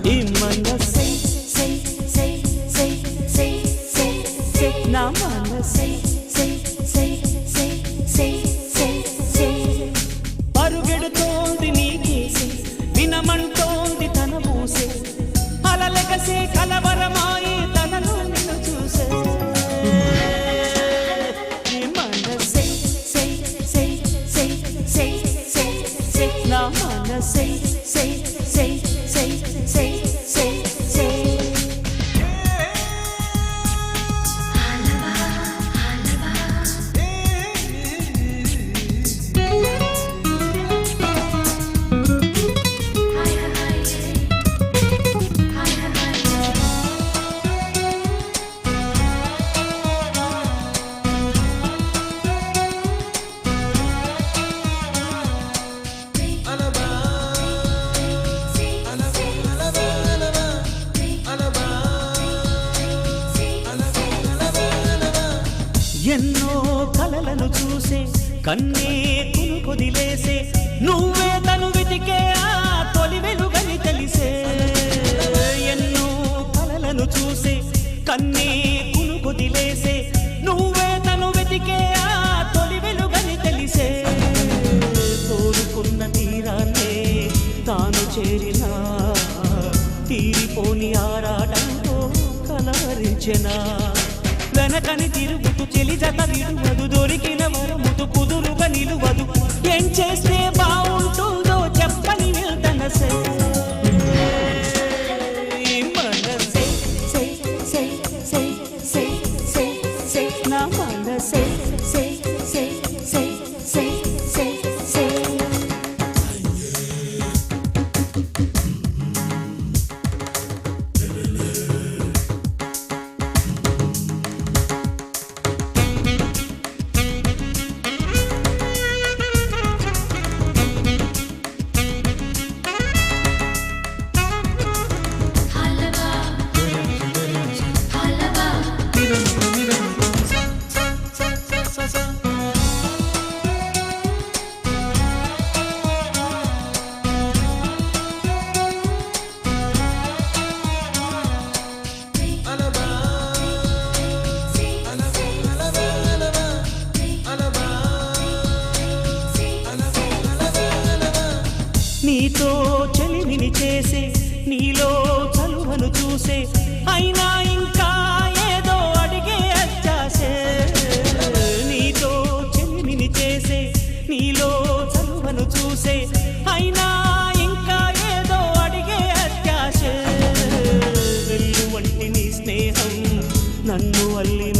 ఈ మనసే సై సై సై సై సై సై నా మనసే సై సై సై సై సై సై పరుగెడుతోంది నీకేసే వినమంటోంది తన మూసే అలలెగసే కలవరమాయి తనలో నిన్ను చూసే ఈ మనసే సై సై సై సై సై సై నా మనసే సై సై సై సై సై సై ఎన్నో కలలను చూసే కన్నే కునుకొదిలేసే నువ్వే తను వెతికే ఆ తొలి వెలుగని తెలిసే ఎన్నో కలలను చూసే కన్నే కునుకొదిలేసే నువ్వే తను వెతికే ఆ తొలి వెలుగని తెలిసే కోరుకున్న తీరాన్నే తాను చేరినా తీరిపోని ఆరాటంతో కలవరించెనా వెనకని తిరుగుతూ చెలి జత విడువదు దొరికిన వరముతు కుదురుగా నిలువదు ఏం చేస్తే బాగుంటుందో చెప్పని వెళ్తనసే మనసే సై సై సై సై సై సై నా మనసే సై సై సై సై సై సై నీతో చెలిమిని చేసే నీలో చలువను చూసే అయినా ఇంకా ఏదో అడిగే అచ్చాసే నీతో చెలిమిని చేసే నీలో చలువను చూసే అయినా ఇంకా ఏదో అడిగే అత్యాసే వెళ్ళు వంటి నీ స్నేహం నన్ను అల్లి